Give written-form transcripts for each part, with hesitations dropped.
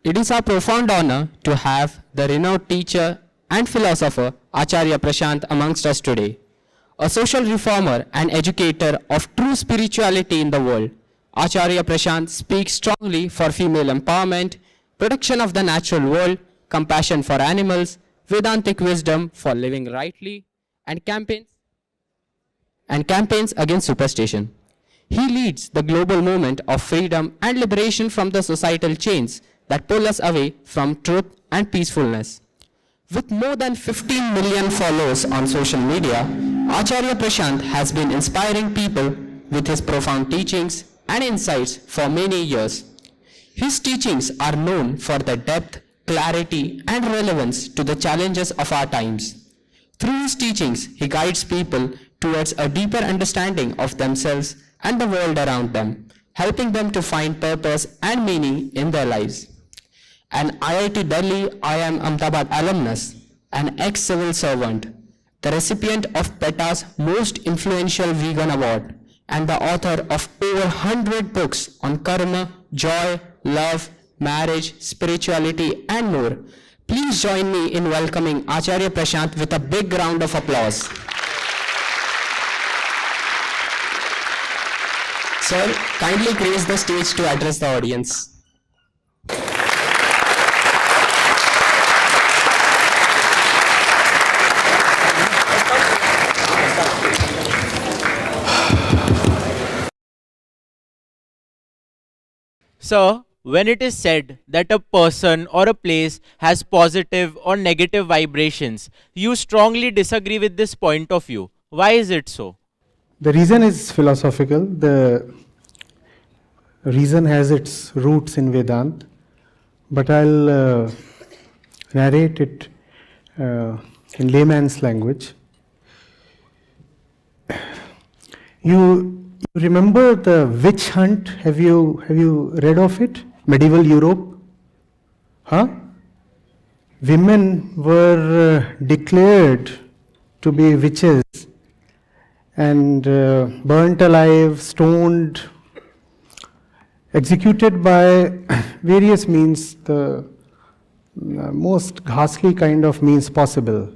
It is our profound honor to have the renowned teacher and philosopher Acharya Prashant amongst us today. A social reformer and educator of true spirituality in the world, Acharya Prashant speaks strongly for female empowerment, protection of the natural world, compassion for animals, Vedantic wisdom for living rightly, and campaigns against superstition. He leads the global movement of freedom and liberation from the societal chains that pull us away from truth and peacefulness. With more than 15 million followers on social media, Acharya Prashant has been inspiring people with his profound teachings and insights for many years. His teachings are known for their depth, clarity, and relevance to the challenges of our times. Through his teachings, he guides people towards a deeper understanding of themselves and the world around them, helping them to find purpose and meaning in their lives. An IIT Delhi IIM Ahmedabad alumnus, an ex-civil servant, the recipient of PETA's Most Influential Vegan Award, and the author of over 100 books on karma, joy, love, marriage, spirituality, and more. Please join me in welcoming Acharya Prashant with a big round of applause. Sir, kindly grace the stage to address the audience. Sir, when it is said that a person or a place has positive or negative vibrations, you strongly disagree with this point of view. Why is it so? The reason is philosophical. The reason has its roots in Vedanta, but I'll narrate it in layman's language. You remember the witch hunt? Have you read of it? Medieval Europe? Women were declared to be witches and burnt alive, stoned, executed by various means, the most ghastly kind of means possible.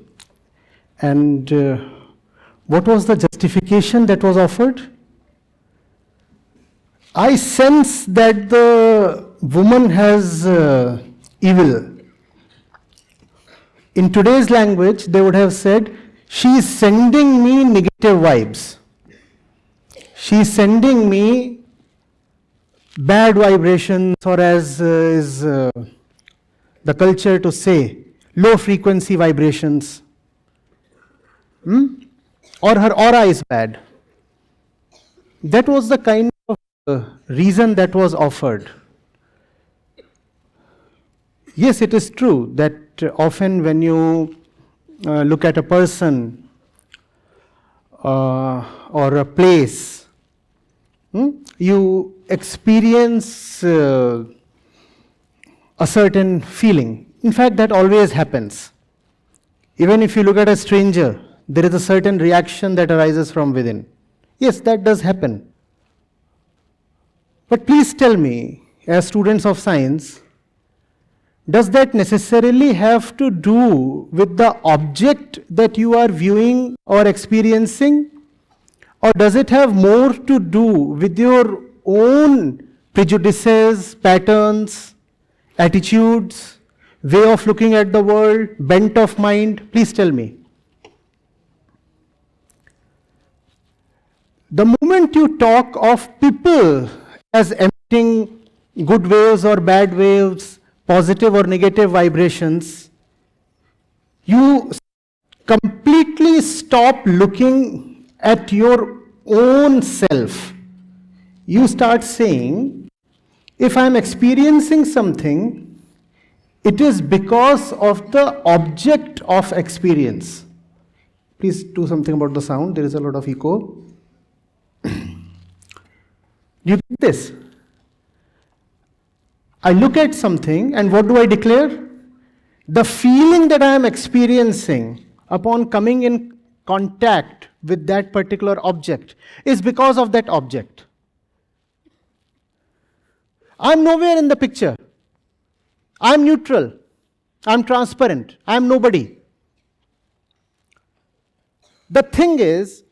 And what was the justification that was offered? I sense that the woman has evil. In today's language, they would have said, she is sending me negative vibes. She is sending me bad vibrations, or as is the culture to say, low frequency vibrations. Or her aura is bad. That was the kind of reason that was offered. Yes, it is true that often when you look at a person or a place, you experience a certain feeling. In fact, that always happens. Even if you look at a stranger, there is a certain reaction that arises from within. Yes, that does happen. But please tell me, as students of science, does that necessarily have to do with the object that you are viewing or experiencing? Or does it have more to do with your own prejudices, patterns, attitudes, way of looking at the world, bent of mind? Please tell me. The moment you talk of people as emitting good waves or bad waves, positive or negative vibrations, you completely stop looking at your own self. You start saying, if I am experiencing something, it is because of the object of experience. Please do something about the sound, there is a lot of echo. You get this? I look at something and what do I declare? The feeling that I am experiencing upon coming in contact with that particular object is because of that object. I am nowhere in the picture. I'm neutral. I'm transparent. I'm nobody. The thing is,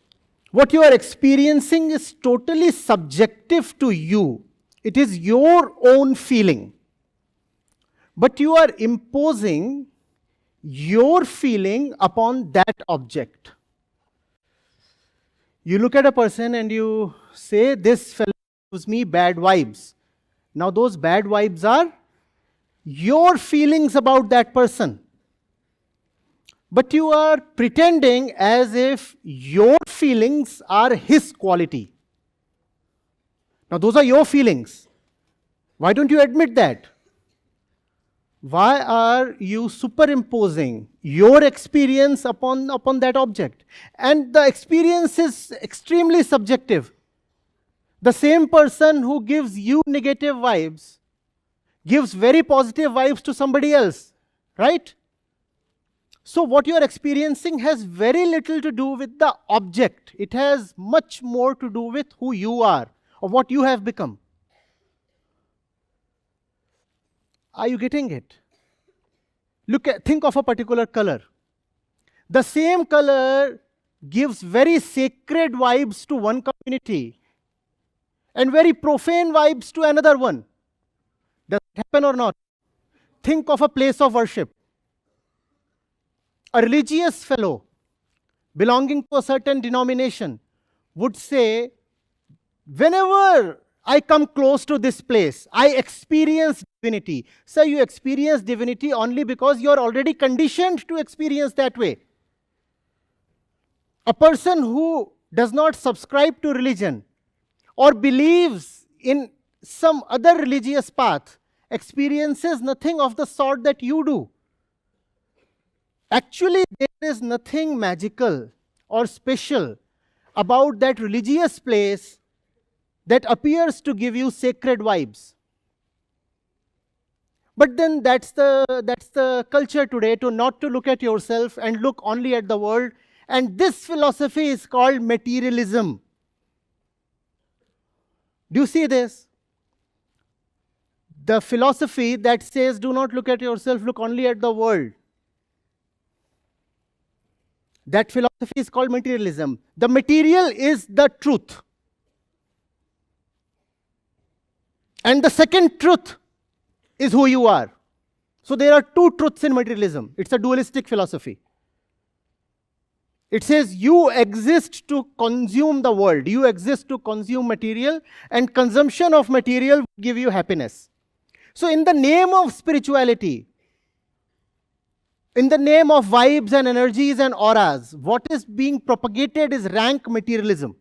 what you are experiencing is totally subjective to you. It is your own feeling. But you are imposing your feeling upon that object. You look at a person and you say, this fellow gives me bad vibes. Now those bad vibes are your feelings about that person. But you are pretending as if your feelings are his quality. Now those are your feelings. Why don't you admit that? Why are you superimposing your experience upon that object? And the experience is extremely subjective. The same person who gives you negative vibes gives very positive vibes to somebody else, right? So what you are experiencing has very little to do with the object. It has much more to do with who you are or what you have become. Are you getting it? Think of a particular color. The same color gives very sacred vibes to one community and very profane vibes to another one. Does it happen or not? Think of a place of worship. A religious fellow belonging to a certain denomination would say, whenever I come close to this place, I experience divinity. So you experience divinity only because you are already conditioned to experience that way. A person who does not subscribe to religion or believes in some other religious path experiences nothing of the sort that you do. Actually, there is nothing magical or special about that religious place that appears to give you sacred vibes. But then that's the culture today, not to look at yourself and look only at the world. And this philosophy is called materialism. Do you see this? The philosophy that says, do not look at yourself, look only at the world. That philosophy is called materialism. The material is the truth. And the second truth is who you are. So there are two truths in materialism. It's a dualistic philosophy. It says you exist to consume the world. You exist to consume material, and consumption of material will give you happiness. So in the name of spirituality, in the name of vibes and energies and auras, what is being propagated is rank materialism.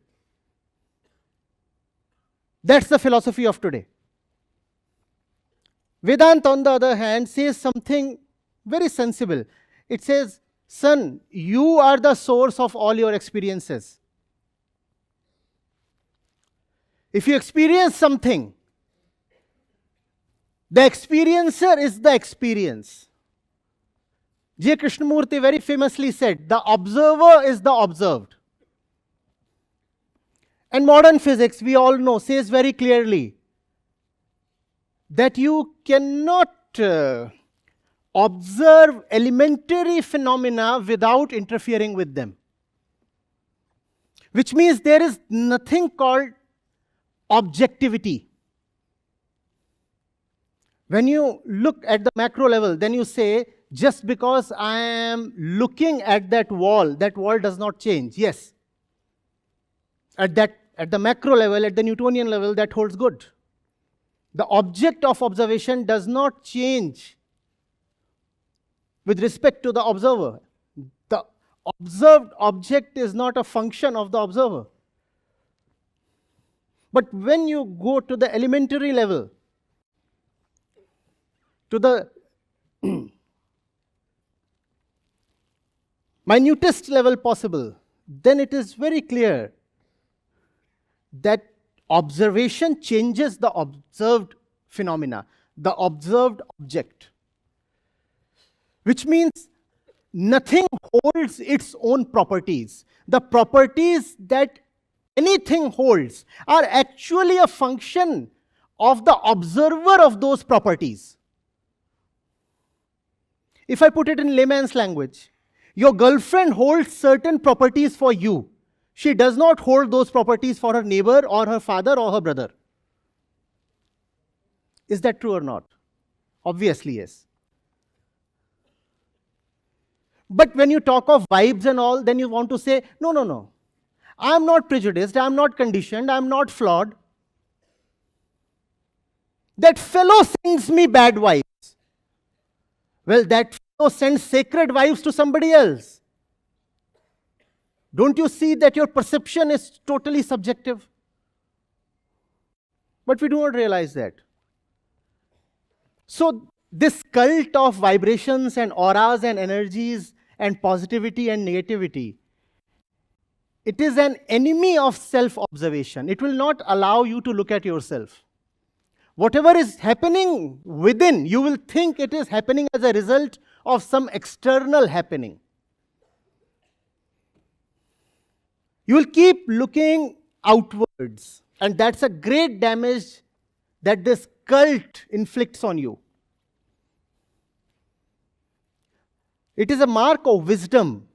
That's the philosophy of today. Vedanta, on the other hand, says something very sensible. It says, son, you are the source of all your experiences. If you experience something, the experiencer is the experience. J. Krishnamurti very famously said, the observer is the observed. And modern physics, we all know, says very clearly that you cannot observe elementary phenomena without interfering with them. Which means there is nothing called objectivity. When you look at the macro level, then you say, just because I am looking at that wall does not change. Yes. At the macro level, at the Newtonian level, that holds good. The object of observation does not change with respect to the observer. The observed object is not a function of the observer. But when you go to the elementary level, to the minutest level possible, then it is very clear that observation changes the observed phenomena, the observed object. Which means nothing holds its own properties. The properties that anything holds are actually a function of the observer of those properties. If I put it in layman's language, your girlfriend holds certain properties for you. She does not hold those properties for her neighbor or her father or her brother. Is that true or not? Obviously, yes. But when you talk of vibes and all, then you want to say, no, no, no. I'm not prejudiced, I'm not conditioned, I'm not flawed. That fellow sends me bad vibes. Well, that fellow sends sacred vibes to somebody else. Don't you see that your perception is totally subjective? But we do not realize that. So, this cult of vibrations and auras and energies and positivity and negativity, it is an enemy of self-observation. It will not allow you to look at yourself. Whatever is happening within, you will think it is happening as a result of some external happening. You will keep looking outwards, and that's a great damage that this cult inflicts on you. It is a mark of wisdom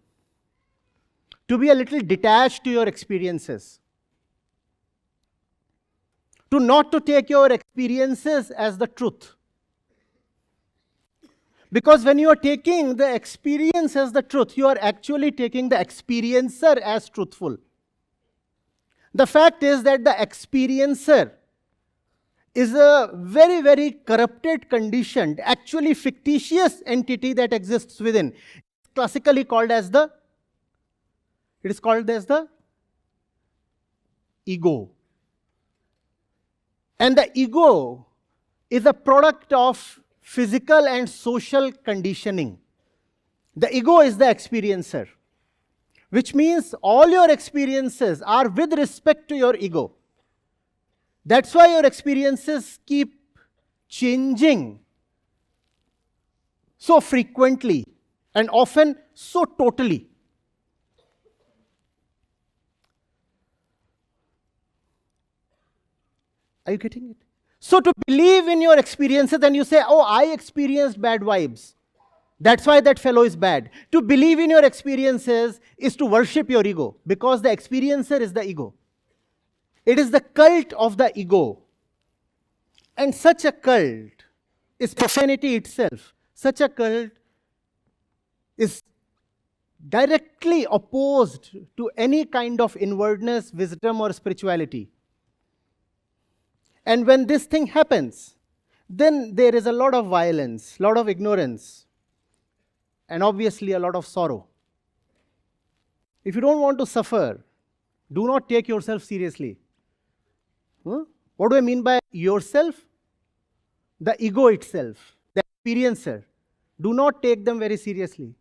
to be a little detached to your experiences. To not to take your experiences as the truth. Because when you are taking the experience as the truth, you are actually taking the experiencer as truthful. The fact is that the experiencer is a very, very corrupted, conditioned, actually fictitious entity that exists within. It's classically called as the ego. And the ego is a product of physical and social conditioning. The ego is the experiencer, which means all your experiences are with respect to your ego. That's why your experiences keep changing so frequently and often so totally. Are you getting it? So to believe in your experiences and you say, oh, I experienced bad vibes. That's why that fellow is bad. To believe in your experiences is to worship your ego, because the experiencer is the ego. It is the cult of the ego. And such a cult is profanity itself. Such a cult is directly opposed to any kind of inwardness, wisdom, or spirituality. And when this thing happens, then there is a lot of violence, a lot of ignorance, and obviously a lot of sorrow. If you don't want to suffer, do not take yourself seriously. What do I mean by yourself? The ego itself, the experiencer. Do not take them very seriously.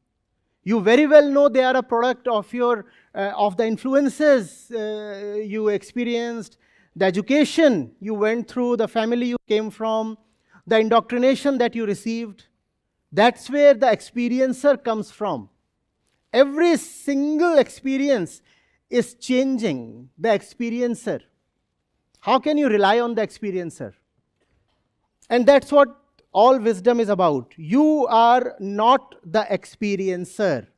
You very well know they are a product of of the influences you experienced, the education you went through, the family you came from, the indoctrination that you received. That's where the experiencer comes from. Every single experience is changing the experiencer. How can you rely on the experiencer? And that's what all wisdom is about. You are not the experiencer.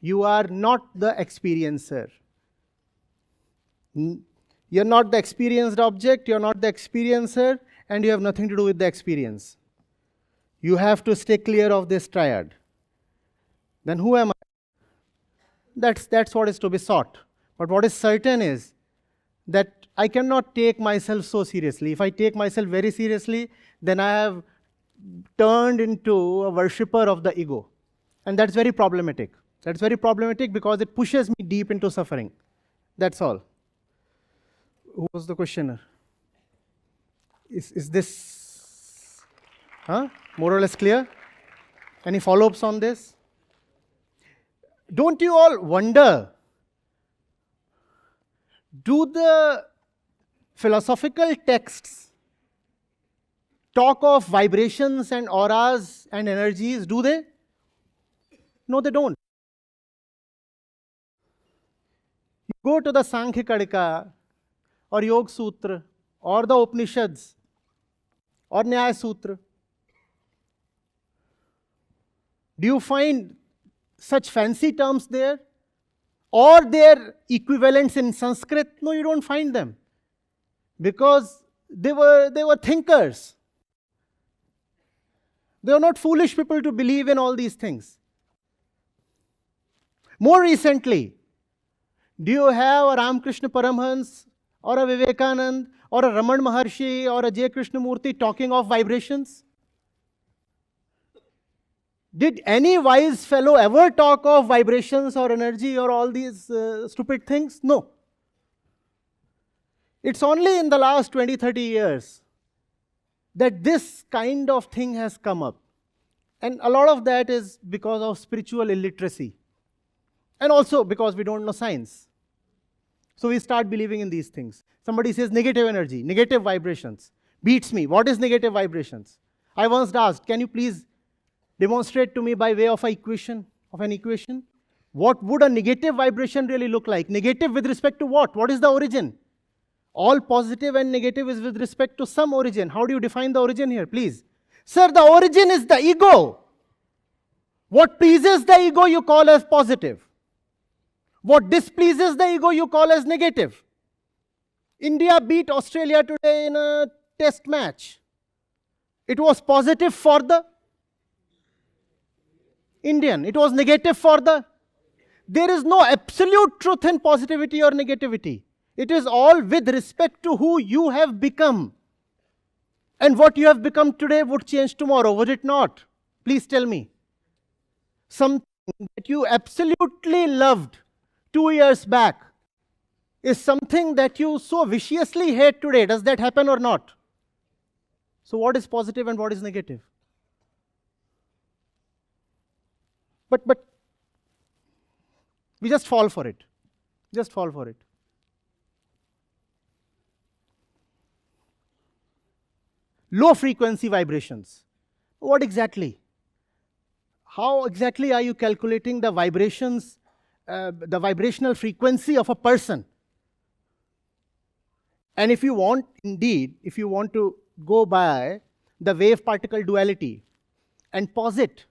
You are not the experiencer. You're not the experienced object, you're not the experiencer, and you have nothing to do with the experience. You have to stay clear of this triad. Then who am I? That's what is to be sought. But what is certain is that I cannot take myself so seriously. If I take myself very seriously, then I have turned into a worshipper of the ego. And that's very problematic. That's very problematic because it pushes me deep into suffering. That's all. Who was the questioner? Is this more or less clear? Any follow-ups on this? Don't you all wonder, do the philosophical texts talk of vibrations and auras and energies? Do they? No, they don't. You go to the Sankhya Kadika or Yoga Sutra or the Upanishads or Nyaya Sutra. Do you find such fancy terms there? Or their equivalents in Sanskrit? No, you don't find them. Because they were thinkers. They were not foolish people to believe in all these things. More recently, do you have a Ramakrishna Paramhans or a Vivekanand or a Raman Maharshi or a J. Krishnamurti talking of vibrations? Did any wise fellow ever talk of vibrations or energy or all these stupid things? No. It's only in the last 20, 30 years that this kind of thing has come up. And a lot of that is because of spiritual illiteracy. And also because we don't know science. So we start believing in these things. Somebody says negative energy, negative vibrations. Beats me. What is negative vibrations? I once asked, can you please demonstrate to me by way of an equation? What would a negative vibration really look like? Negative with respect to what? What is the origin? All positive and negative is with respect to some origin. How do you define the origin here, please? Sir, the origin is the ego. What pleases the ego you call as positive. What displeases the ego you call as negative. India beat Australia today in a test match. It was positive for the Indian. It was negative for the... There is no absolute truth in positivity or negativity. It is all with respect to who you have become. And what you have become today would change tomorrow, would it not? Please tell me. Something that you absolutely loved 2 years back is something that you so viciously hate today. Does that happen or not? So what is positive and what is negative? But we just fall for it. Just fall for it. Low frequency vibrations. What exactly? How exactly are you calculating the vibrations, the vibrational frequency of a person? And if you want, indeed, if you want to go by the wave-particle duality and posit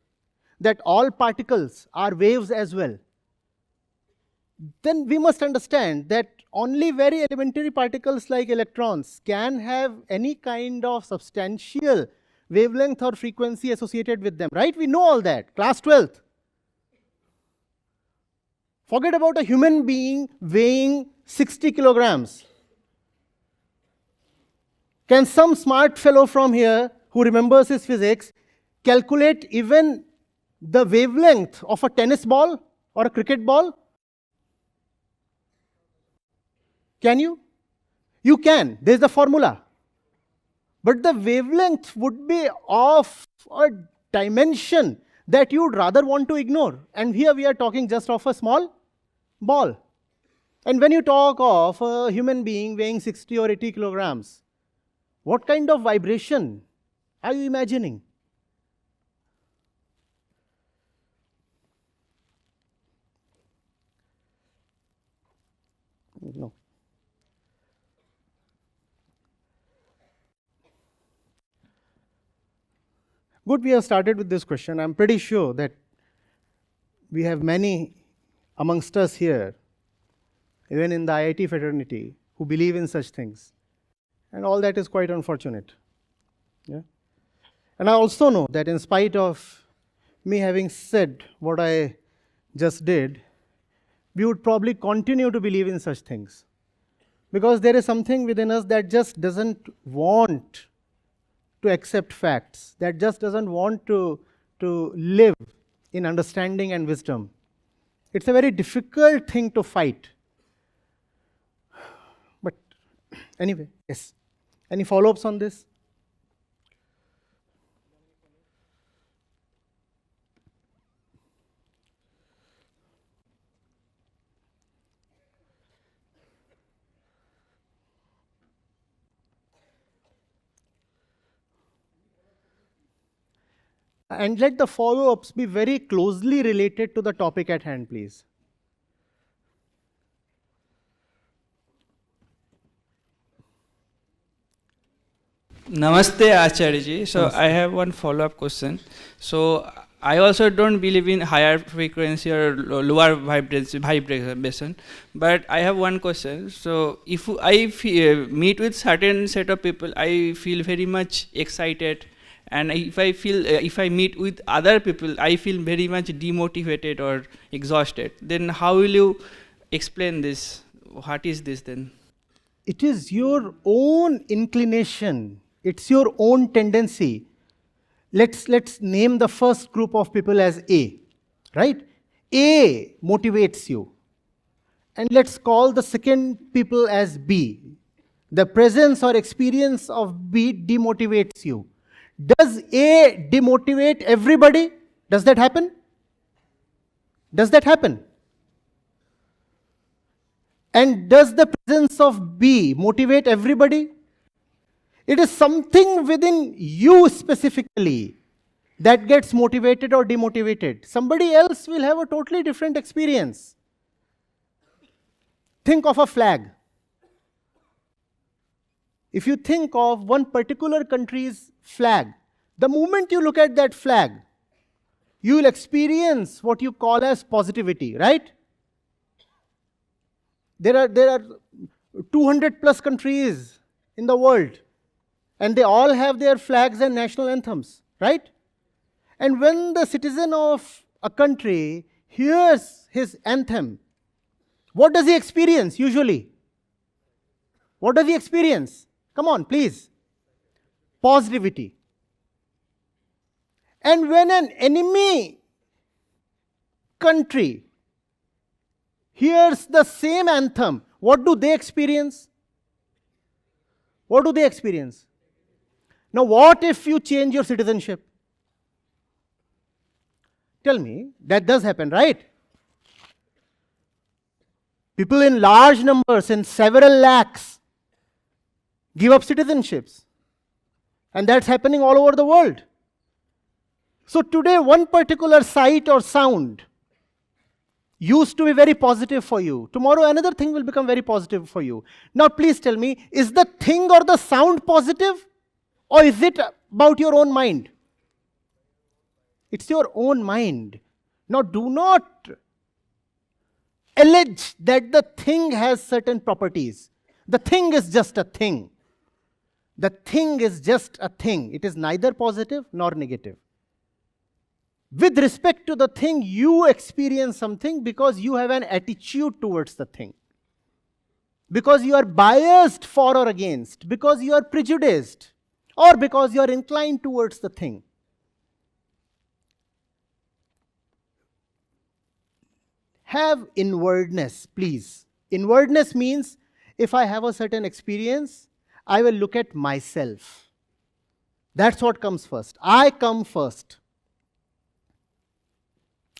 that all particles are waves as well, then we must understand that only very elementary particles like electrons can have any kind of substantial wavelength or frequency associated with them, right? We know all that, class 12th. Forget about a human being weighing 60 kilograms. Can some smart fellow from here who remembers his physics calculate even the wavelength of a tennis ball or a cricket ball? Can you? You can. There's the formula. But the wavelength would be of a dimension that you'd rather want to ignore. And here we are talking just of a small ball. And when you talk of a human being weighing 60 or 80 kilograms, what kind of vibration are you imagining? No. Good, we have started with this question. I'm pretty sure that we have many amongst us here, even in the IIT fraternity, who believe in such things. And all that is quite unfortunate. Yeah? And I also know that in spite of me having said what I just did, we would probably continue to believe in such things. Because there is something within us that just doesn't want to accept facts, that just doesn't want to live in understanding and wisdom. It's a very difficult thing to fight. But anyway, yes. Any follow-ups on this? And let the follow-ups be very closely related to the topic at hand, please. Namaste, Acharya ji. So I have one follow-up question. So I also don't believe in higher frequency or lower vibration. But I have one question. So if I meet with certain set of people, I feel very much excited. And if I meet with other people, I feel very much demotivated or exhausted. Then how will you explain this? What is this then? It is your own inclination. It's your own tendency. Let's name the first group of people as A, right? A motivates you. And let's call the second people as B. The presence or experience of B demotivates you. Does A demotivate everybody? Does that happen? Does that happen? And does the presence of B motivate everybody? It is something within you specifically that gets motivated or demotivated. Somebody else will have a totally different experience. Think of a flag. If you think of one particular country's flag, the moment you look at that flag, you will experience what you call as positivity, right? There are 200 plus countries in the world, and they all have their flags and national anthems, right? And when the citizen of a country hears his anthem, what does he experience usually? What does he experience? Come on, please. Positivity. And when an enemy country hears the same anthem, what do they experience? What do they experience? Now, what if you change your citizenship? Tell me, that does happen, right? People in large numbers, in several lakhs, give up citizenships. And that's happening all over the world. So today, one particular sight or sound used to be very positive for you. Tomorrow, another thing will become very positive for you. Now, please tell me, is the thing or the sound positive? Or is it about your own mind? It's your own mind. Now, do not allege that the thing has certain properties. The thing is just a thing. The thing is just a thing. It is neither positive nor negative. With respect to the thing, you experience something because you have an attitude towards the thing. Because you are biased for or against. Because you are prejudiced. Or because you are inclined towards the thing. Have inwardness, please. Inwardness means if I have a certain experience, I will look at myself. That's what comes first. I come first.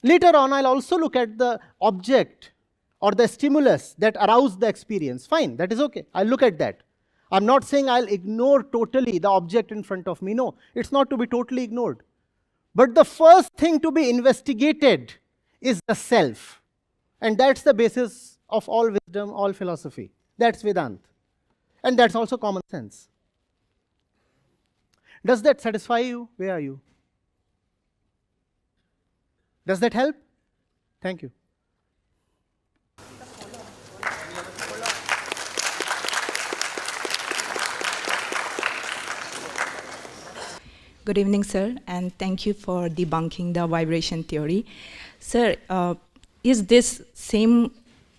Later on, I'll also look at the object or the stimulus that aroused the experience. Fine, that is okay. I'll look at that. I'm not saying I'll ignore totally the object in front of me. No, it's not to be totally ignored. But the first thing to be investigated is the self. And that's the basis of all wisdom, all philosophy. That's Vedanta. And that's also common sense. Does that satisfy you? Where are you? Does that help? Thank you. Good evening, sir, and thank you for debunking the vibration theory. Sir, is this same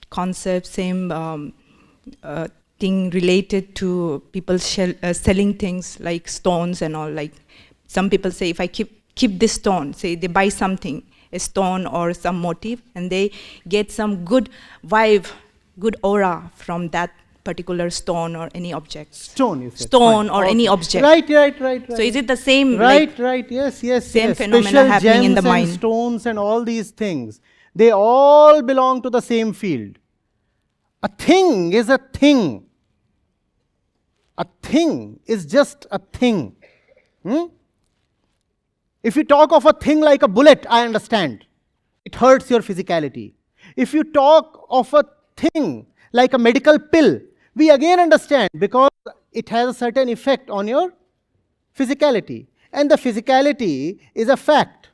concept, same thing related to people selling things like stones and all? Like some people say, if I keep this stone, say they buy something, a stone or some motif, and they get some good vibe, good aura from that particular stone or any object. Stone, you said. Stone Fine. or Okay. any object. Right. So is it the same? Right, yes. Same phenomena Special happening in the gems mind. and stones and all these things, they all belong to the same field. A thing is a thing. A thing is just a thing. If you talk of a thing like a bullet, I understand. It hurts your physicality. If you talk of a thing like a medical pill, we again understand because it has a certain effect on your physicality. And the physicality is a fact.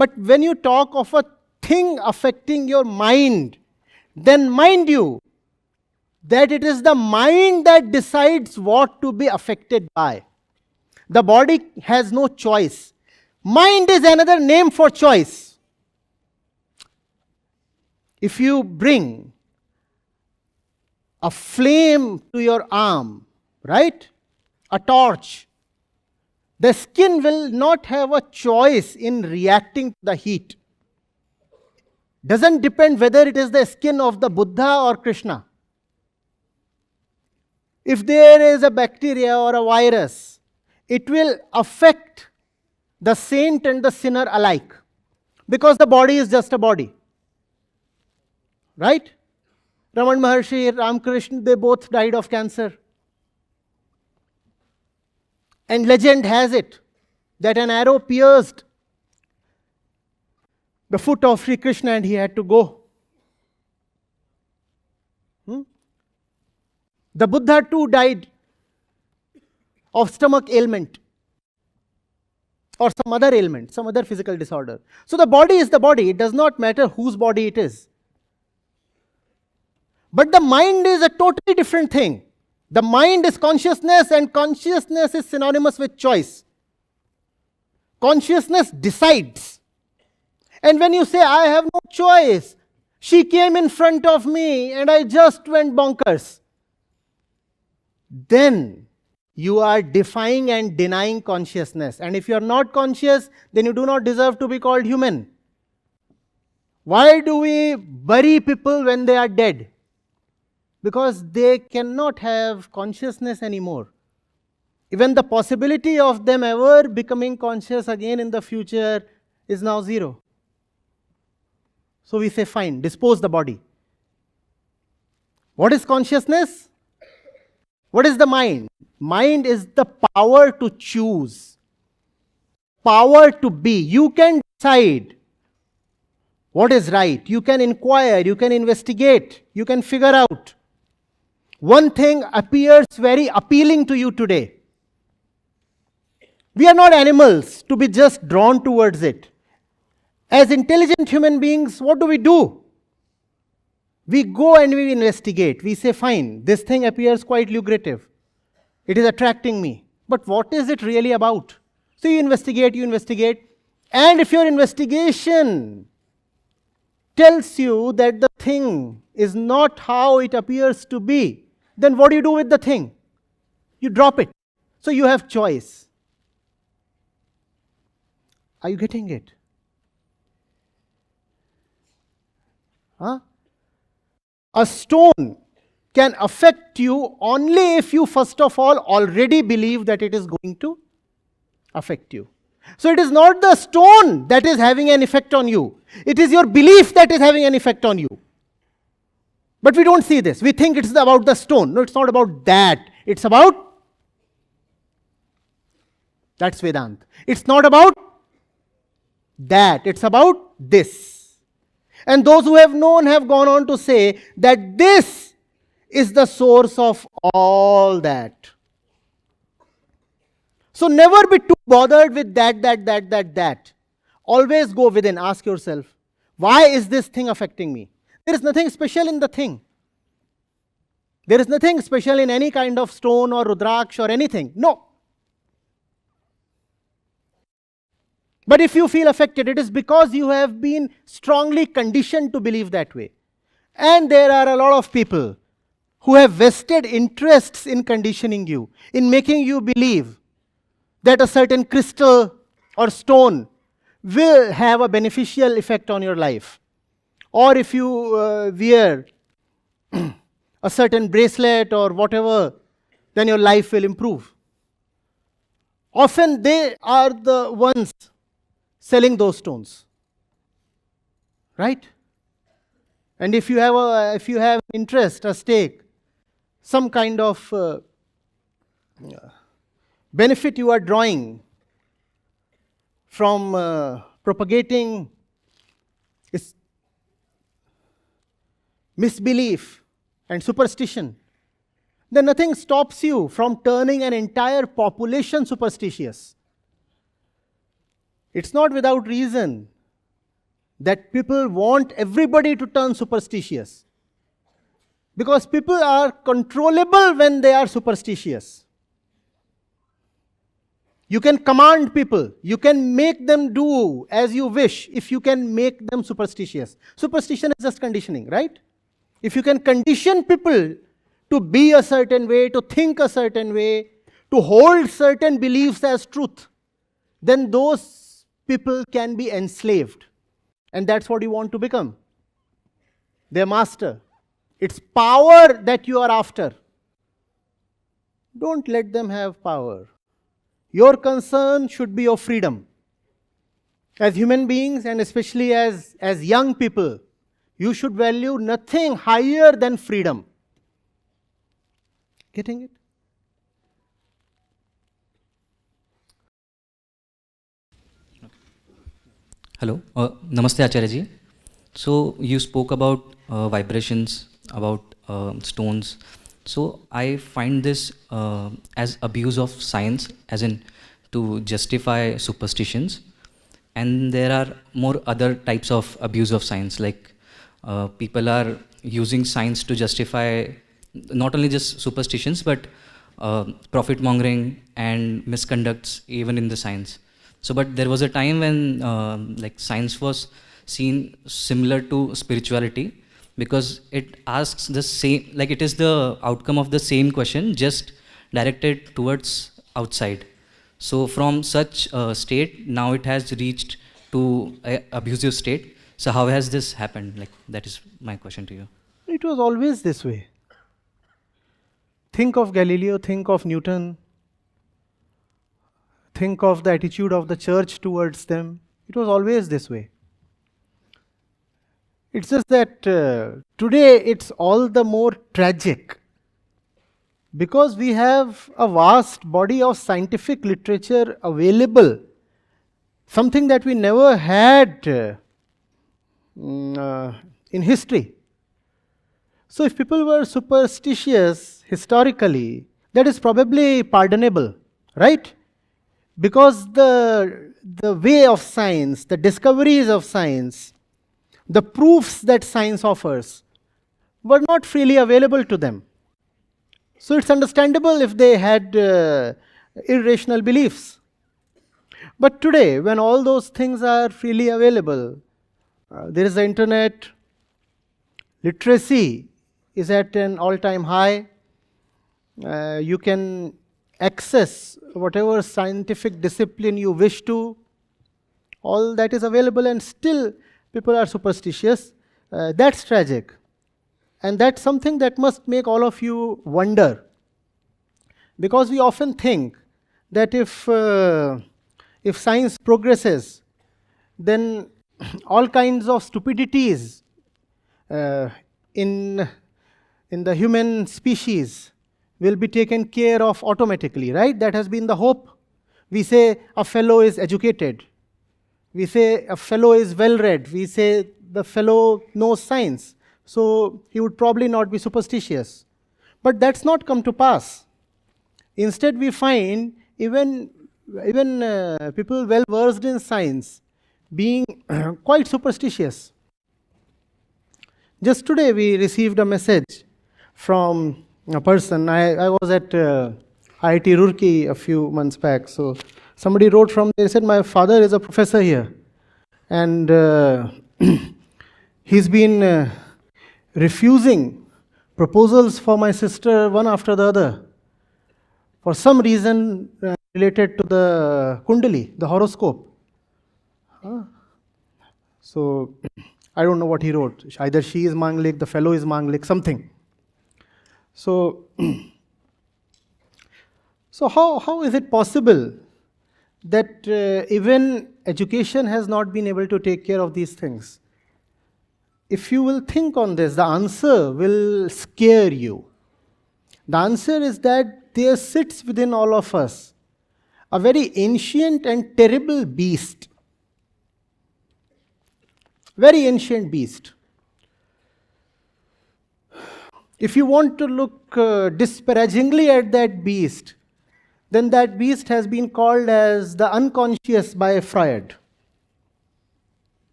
But when you talk of a thing affecting your mind, then mind you that it is the mind that decides what to be affected by. The body has no choice. Mind is another name for choice. If you bring a flame to your arm, right? A torch, the skin will not have a choice in reacting to the heat. Doesn't depend whether it is the skin of the Buddha or Krishna. If there is a bacteria or a virus, it will affect the saint and the sinner alike, because the body is just a body. Right? Raman Maharshi, Ramakrishna, they both died of cancer. And legend has it that an arrow pierced the foot of Sri Krishna and he had to go. The Buddha too died of stomach ailment or some other ailment, some other physical disorder. So the body is the body. It does not matter whose body it is. But the mind is a totally different thing. The mind is consciousness, and consciousness is synonymous with choice. Consciousness decides. And when you say, I have no choice, she came in front of me and I just went bonkers, then you are defying and denying consciousness. And if you are not conscious, then you do not deserve to be called human. Why do we bury people when they are dead? Because they cannot have consciousness anymore. Even the possibility of them ever becoming conscious again in the future is now zero. So we say, fine, dispose the body. What is consciousness? What is the mind? Mind is the power to choose, power to be. You can decide what is right. You can inquire, you can investigate, you can figure out. One thing appears very appealing to you today. We are not animals to be just drawn towards it. As intelligent human beings, what do? We go and we investigate. We say, fine, this thing appears quite lucrative. It is attracting me. But what is it really about? So you investigate. And if your investigation tells you that the thing is not how it appears to be, then what do you do with the thing? You drop it. So you have choice. Are you getting it? A stone can affect you only if you first of all already believe that it is going to affect you. So it is not the stone that is having an effect on you. It is your belief that is having an effect on you. But we don't see this. We think it's about the stone. No, it's not about that. It's about, that's Vedanta. It's not about that. It's about this. And those who have known have gone on to say that this is the source of all that. So never be too bothered with that. Always go within. Ask yourself, why is this thing affecting me? There is nothing special in the thing. There is nothing special in any kind of stone or rudraksh or anything. No. But if you feel affected, it is because you have been strongly conditioned to believe that way. And there are a lot of people who have vested interests in conditioning you, in making you believe that a certain crystal or stone will have a beneficial effect on your life. Or if you wear a certain bracelet or whatever, then your life will improve. Often they are the ones selling those stones, right? And if you have interest, a stake, some kind of benefit you are drawing from propagating misbelief and superstition, then nothing stops you from turning an entire population superstitious. It's not without reason that people want everybody to turn superstitious. Because people are controllable when they are superstitious. You can command people. You can make them do as you wish if you can make them superstitious. Superstition is just conditioning, right? If you can condition people to be a certain way, to think a certain way, to hold certain beliefs as truth, then those people can be enslaved. And that's what you want to become. Their master. It's power that you are after. Don't let them have power. Your concern should be your freedom. As human beings, and especially as young people, you should value nothing higher than freedom. Getting it? Hello, Namaste Acharya ji. So you spoke about vibrations, about stones. So I find this as abuse of science, as in to justify superstitions. And there are more other types of abuse of science, like people are using science to justify not only just superstitions, but profit mongering and misconducts even in the science. So, but there was a time when like science was seen similar to spirituality, because it asks the same, like it is the outcome of the same question, just directed towards outside. So from such state, now it has reached to a abusive state. So how has this happened? Like, that is my question to you. It was always this way. Think of Galileo, think of Newton, think of the attitude of the church towards them. It was always this way. It's just that today it's all the more tragic because we have a vast body of scientific literature available, something that we never had in history. So if people were superstitious historically, that is probably pardonable, right? Because the way of science, the discoveries of science, the proofs that science offers were not freely available to them. So it's understandable if they had irrational beliefs. But today, when all those things are freely available, there is the internet, literacy is at an all-time high. You can access whatever scientific discipline you wish to. All that is available, and still people are superstitious. That's tragic. And that's something that must make all of you wonder. Because we often think that if science progresses, then all kinds of stupidities in the human species will be taken care of automatically, right? That has been the hope. We say a fellow is educated. We say a fellow is well-read. We say the fellow knows science, so he would probably not be superstitious. But that's not come to pass. Instead, we find even people well-versed in science being quite superstitious. Just today, we received a message from a person. I was at IIT Roorkee a few months back, so somebody wrote from there, said, my father is a professor here, and he's been refusing proposals for my sister one after the other, for some reason related to the Kundali, the horoscope. So, I don't know what he wrote. Either she is Manglik, the fellow is Manglik, something. So how is it possible that even education has not been able to take care of these things? If you will think on this, the answer will scare you. The answer is that there sits within all of us a very ancient and terrible beast. Very ancient beast. If you want to look disparagingly at that beast, then that beast has been called as the unconscious by Freud.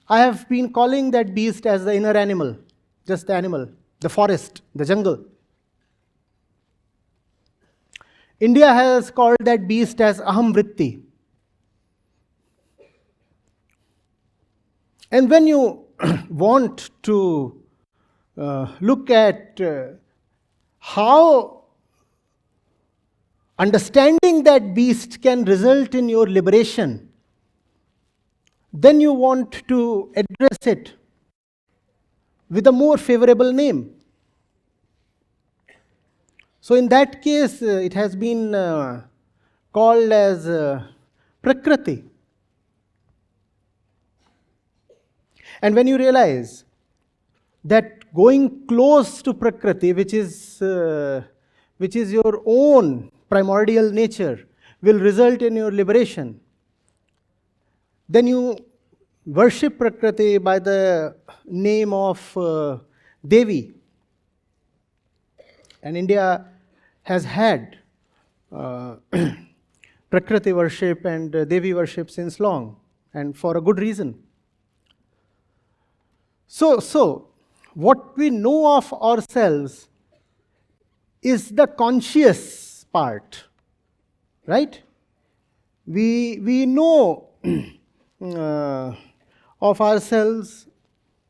I have been calling that beast as the inner animal, just the animal, the forest, the jungle. India has called that beast as aham vritti. And when you want to look at how understanding that beast can result in your liberation, then you want to address it with a more favorable name. So in that case, it has been called as Prakriti. And when you realize that going close to Prakriti, which is your own primordial nature, will result in your liberation, then you worship Prakriti by the name of Devi. And India has had Prakriti worship and Devi worship since long, and for a good reason. So what we know of ourselves is the conscious part, right? We know of ourselves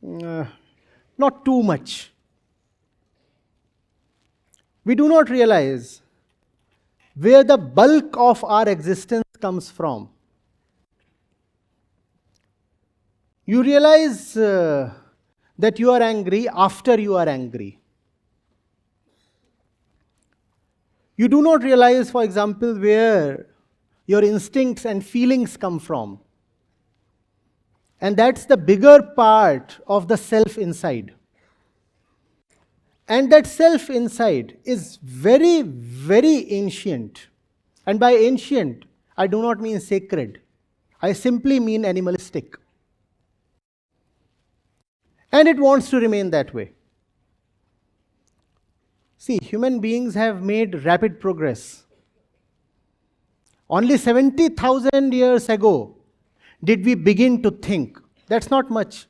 not too much. We do not realize where the bulk of our existence comes from. You realize that you are angry after you are angry. You do not realize, for example, where your instincts and feelings come from. And that's the bigger part of the self inside. And that self inside is very, very ancient. And by ancient, I do not mean sacred. I simply mean animalistic. And it wants to remain that way. See, human beings have made rapid progress. Only 70,000 years ago did we begin to think. That's not much.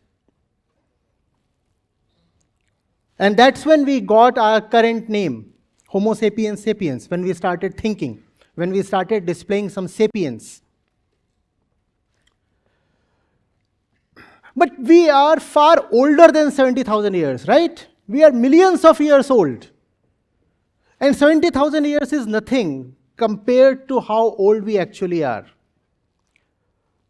And that's when we got our current name, Homo sapiens sapiens, when we started thinking, when we started displaying some sapience. But we are far older than 70,000 years, right? We are millions of years old. And 70,000 years is nothing compared to how old we actually are.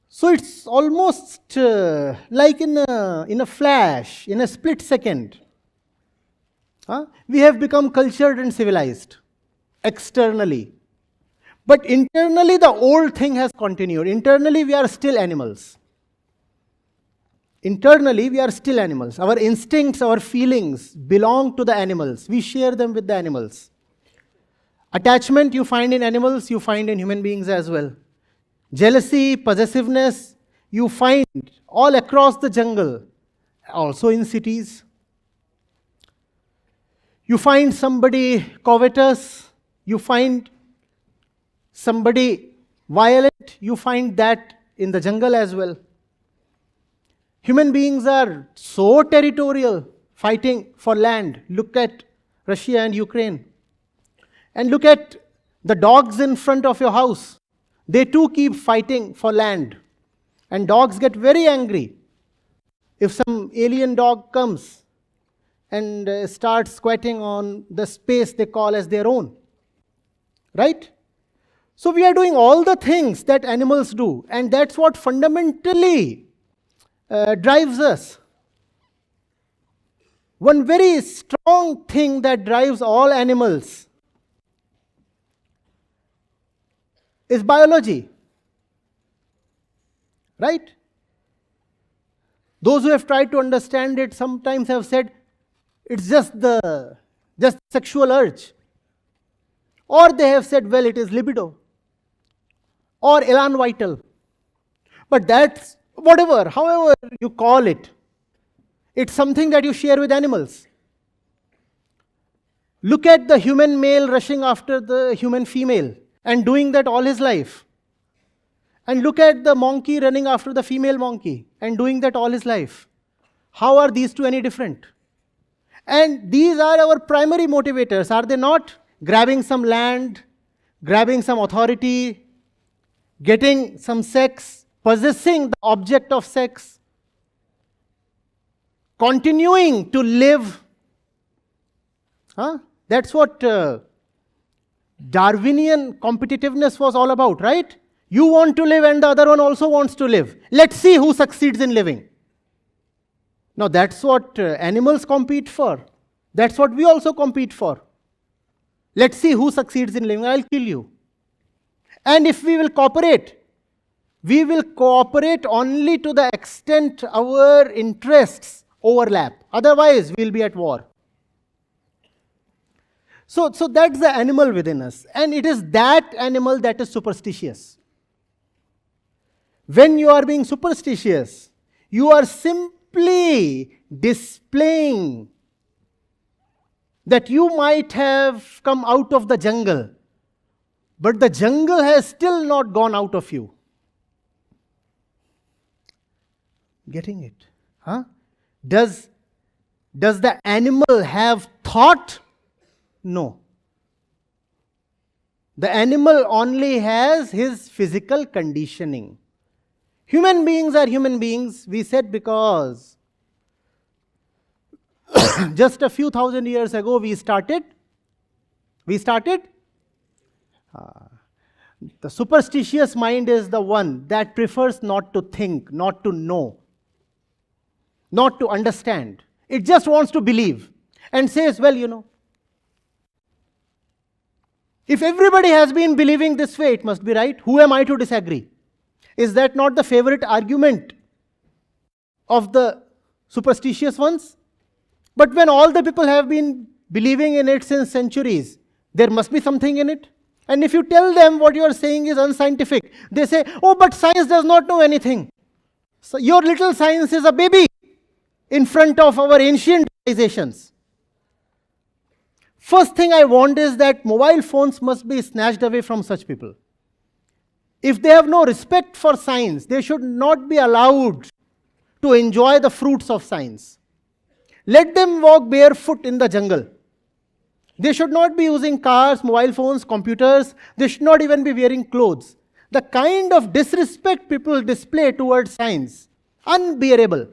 So it's almost like in a flash, in a split second. We have become cultured and civilized externally. But internally, the old thing has continued. Internally, we are still animals. Internally, we are still animals. Our instincts, our feelings belong to the animals. We share them with the animals. Attachment you find in animals, you find in human beings as well. Jealousy, possessiveness, you find all across the jungle, also in cities. You find somebody covetous, you find somebody violent, you find that in the jungle as well. Human beings are so territorial, fighting for land. Look at Russia and Ukraine. And look at the dogs in front of your house. They too keep fighting for land. And dogs get very angry if some alien dog comes and starts squatting on the space they call as their own. Right? So we are doing all the things that animals do. And that's what fundamentally drives us. One very strong thing that drives all animals is biology. Right? Those who have tried to understand it sometimes have said it's just sexual urge. Or they have said, well, it is libido. Or elan vital. But that's whatever, however you call it, it's something that you share with animals. Look at the human male rushing after the human female and doing that all his life. And look at the monkey running after the female monkey and doing that all his life. How are these two any different? And these are our primary motivators, are they not? Grabbing some land, grabbing some authority, getting some sex, possessing the object of sex, continuing to live. That's what Darwinian competitiveness was all about, right? You want to live and the other one also wants to live. Let's see who succeeds in living. Now that's what animals compete for. That's what we also compete for. Let's see who succeeds in living. I'll kill you. And if we will cooperate only to the extent our interests overlap. Otherwise, we'll be at war. So that's the animal within us. And it is that animal that is superstitious. When you are being superstitious, you are simply displaying that you might have come out of the jungle, but the jungle has still not gone out of you. Getting it? Does the animal have thought? No. The animal only has his physical conditioning. Human beings are human beings, we said, because just a few thousand years ago we started. The superstitious mind is the one that prefers not to think, not to know, not to understand. It just wants to believe and says, well, you know, if everybody has been believing this way, it must be right. Who am I to disagree? Is that not the favorite argument of the superstitious ones? But when all the people have been believing in it since centuries, there must be something in it. And if you tell them what you are saying is unscientific, they say, oh, but science does not know anything. So your little science is a baby in front of our ancient civilizations. First thing I want is that mobile phones must be snatched away from such people. If they have no respect for science, they should not be allowed to enjoy the fruits of science. Let them walk barefoot in the jungle. They should not be using cars, mobile phones, computers. They should not even be wearing clothes. The kind of disrespect people display towards science, unbearable.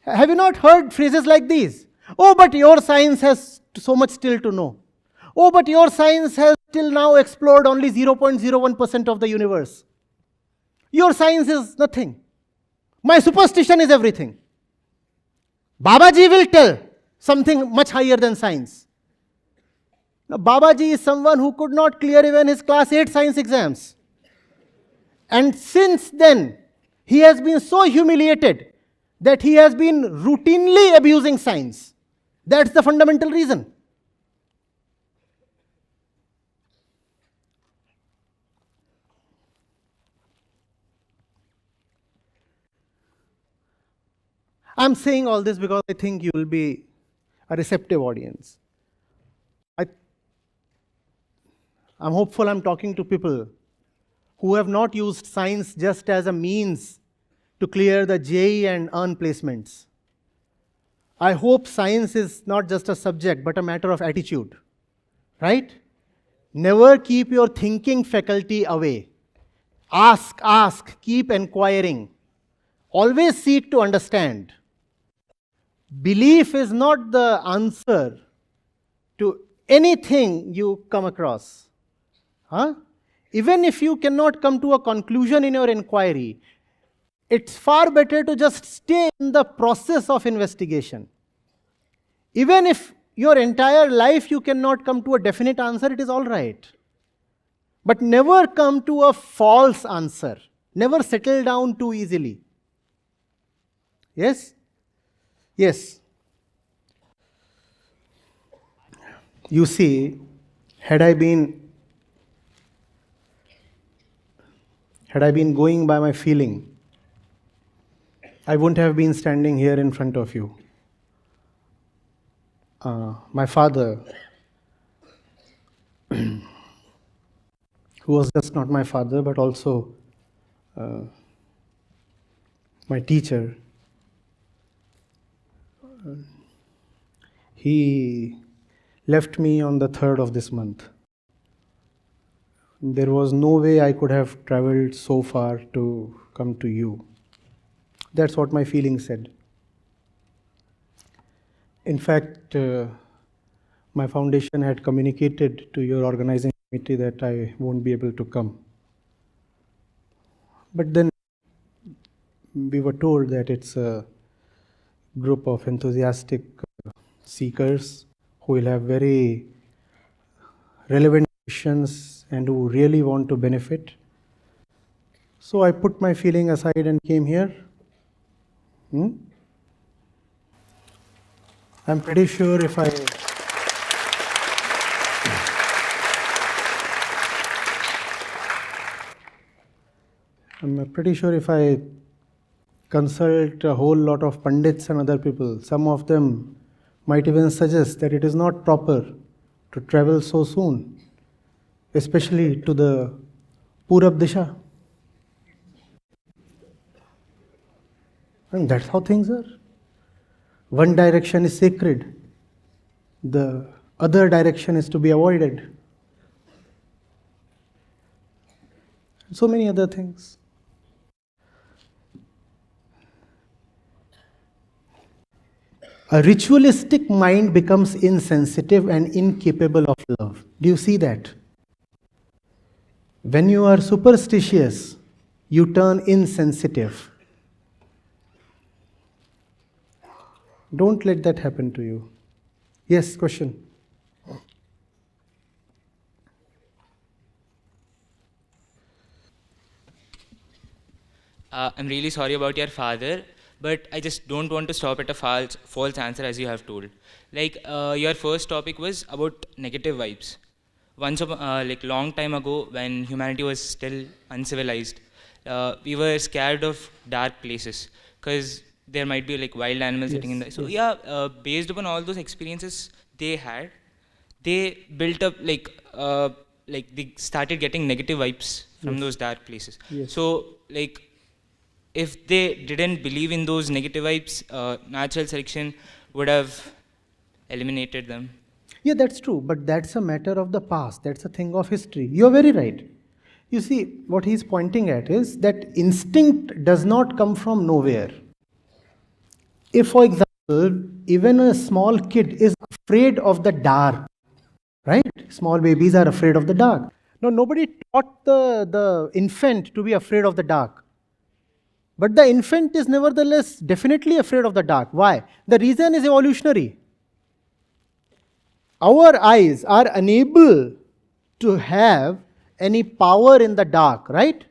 Have you not heard phrases like these? Oh, but your science has so much still to know. Oh, but your science has till now explored only 0.01% of the universe. Your science is nothing. My superstition is everything. Babaji will tell something much higher than science. Now, Babaji is someone who could not clear even his class 8 science exams. And since then, he has been so humiliated that he has been routinely abusing science. That's the fundamental reason. I'm saying all this because I think you will be a receptive audience. I'm hopeful I'm talking to people who have not used science just as a means to clear the JEE and earn placements. I hope science is not just a subject, but a matter of attitude, right? Never keep your thinking faculty away. Ask, keep inquiring. Always seek to understand. Belief is not the answer to anything you come across. Even if you cannot come to a conclusion in your inquiry, it's far better to just stay in the process of investigation. Even if your entire life you cannot come to a definite answer, it is all right. But never come to a false answer. Never settle down too easily. Yes? Yes. You see, had I been going by my feeling, I wouldn't have been standing here in front of you. My father, who who was just not my father, but also my teacher. He left me on the 3rd of this month. There was no way I could have traveled so far to come to you. That's what my feeling said. In fact, my foundation had communicated to your organizing committee that I won't be able to come. But then we were told that it's a group of enthusiastic seekers who will have very relevant questions and who really want to benefit. So I put my feeling aside and came here. I'm pretty sure if I consult a whole lot of pundits and other people, some of them might even suggest that it is not proper to travel so soon, especially to the Purab Disha. And that's how things are. One direction is sacred, the other direction is to be avoided. So many other things. A ritualistic mind becomes insensitive and incapable of love. Do you see that? When you are superstitious, you turn insensitive. Don't let that happen to you. Yes, question. I'm really sorry about your father, but I just don't want to stop at a false answer as you have told. Like your first topic was about negative vibes. Once, like long time ago, when humanity was still uncivilized, we were scared of dark places because there might be like wild animals sitting in the. So yeah, based upon all those experiences they had, they built up like they started getting negative vibes from those dark places. So like, if they didn't believe in those negative vibes, natural selection would have eliminated them. Yeah, that's true, but that's a matter of the past. That's a thing of history. You're very right. You see, what he's pointing at is that instinct does not come from nowhere. If, for example, even a small kid is afraid of the dark, right? Small babies are afraid of the dark. No, nobody taught the infant to be afraid of the dark. But the infant is nevertheless definitely afraid of the dark. Why? The reason is evolutionary. Our eyes are unable to have any power in the dark, right?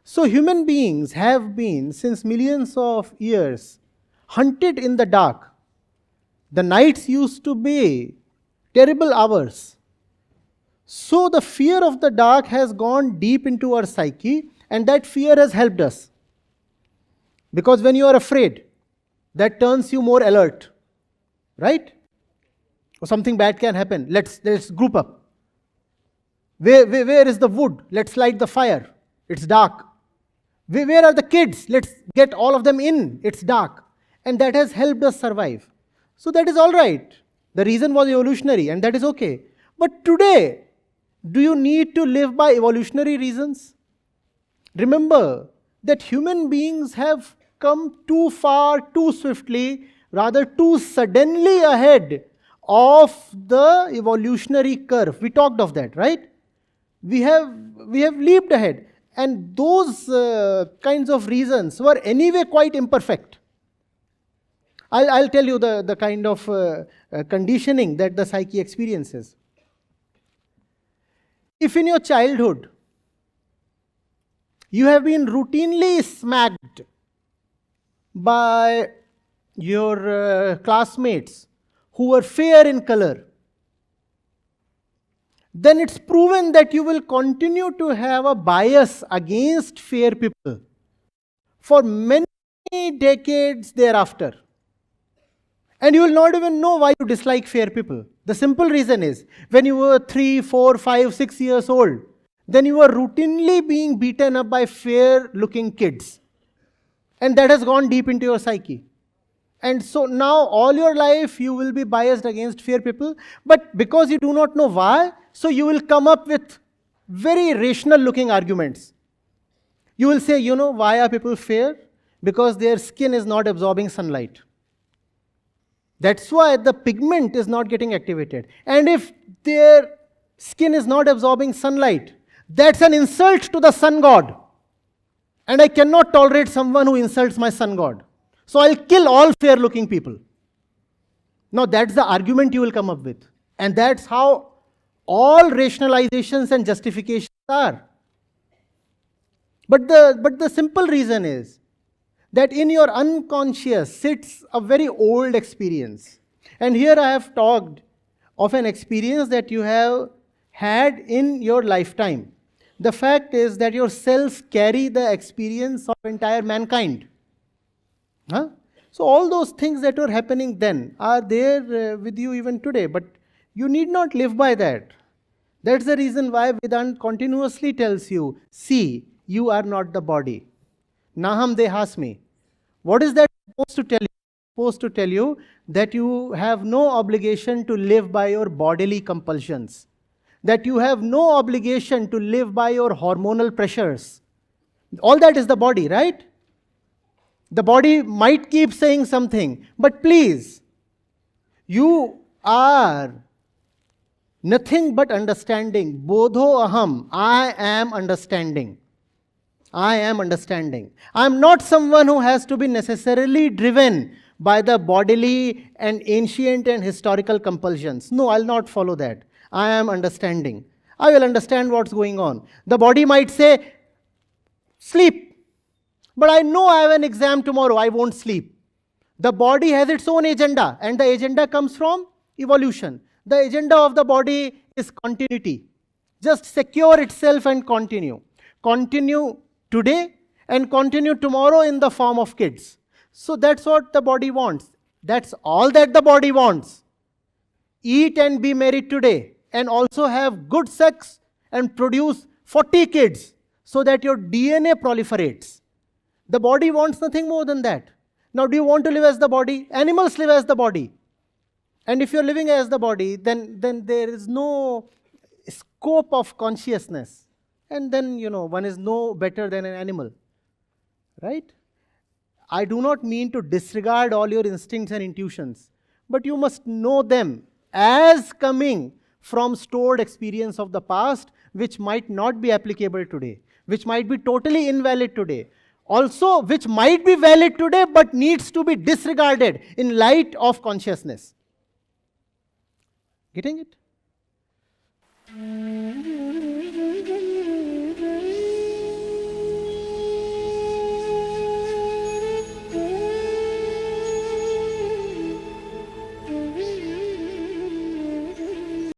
So human beings have been, since millions of years, hunted in the dark. The nights used to be terrible hours. So the fear of the dark has gone deep into our psyche, and that fear has helped us. Because when you are afraid, that turns you more alert, right? Or something bad can happen. Let's group up. Where is the wood? Let's light the fire. It's dark. Where are the kids? Let's get all of them in. It's dark. And that has helped us survive. So that is all right. The reason was evolutionary, and that is okay. But today, do you need to live by evolutionary reasons? Remember that human beings have come too far, too swiftly, rather too suddenly ahead of the evolutionary curve. We talked of that, right? We have leaped ahead. And those kinds of reasons were anyway quite imperfect. I'll tell you the kind of conditioning that the psyche experiences. If in your childhood, you have been routinely smacked by your classmates who were fair in color, then it's proven that you will continue to have a bias against fair people for many decades thereafter. And you will not even know why you dislike fair people. The simple reason is, when you were 3, 4, 5, 6 years old, then you are routinely being beaten up by fair-looking kids. And that has gone deep into your psyche. And so now all your life you will be biased against fair people, but because you do not know why, so you will come up with very rational-looking arguments. You will say, you know, why are people fair? Because their skin is not absorbing sunlight. That's why the pigment is not getting activated. And if their skin is not absorbing sunlight, that's an insult to the sun god. And I cannot tolerate someone who insults my sun god. So I'll kill all fair-looking people. Now that's the argument you will come up with. And that's how all rationalizations and justifications are. But the simple reason is that in your unconscious sits a very old experience. And here I have talked of an experience that you have had in your lifetime. The fact is that your cells carry the experience of entire mankind. Huh? So all those things that were happening then are there with you even today, but you need not live by that. That's the reason why Vedanta continuously tells you, see, you are not the body. Naham dehasmi. What is that supposed to tell you? It's supposed to tell you that you have no obligation to live by your bodily compulsions. That you have no obligation to live by your hormonal pressures. All that is the body, right? The body might keep saying something, but please, you are nothing but understanding. Bodho aham, I am understanding. I am understanding. I am not someone who has to be necessarily driven by the bodily and ancient and historical compulsions. No, I'll not follow that. I am understanding. I will understand what's going on. The body might say, sleep. But I know I have an exam tomorrow, I won't sleep. The body has its own agenda, and the agenda comes from evolution. The agenda of the body is continuity. Just secure itself and continue. Continue today and continue tomorrow in the form of kids. So that's what the body wants. That's all that the body wants. Eat and be married today, and also have good sex and produce 40 kids so that your DNA proliferates. The body wants nothing more than that. Now, do you want to live as the body? Animals live as the body. And if you're living as the body, then there is no scope of consciousness. And then, one is no better than an animal. Right? I do not mean to disregard all your instincts and intuitions, but you must know them as coming from stored experience of the past, which might not be applicable today, which might be totally invalid today. Also, which might be valid today, but needs to be disregarded in light of consciousness. Getting it?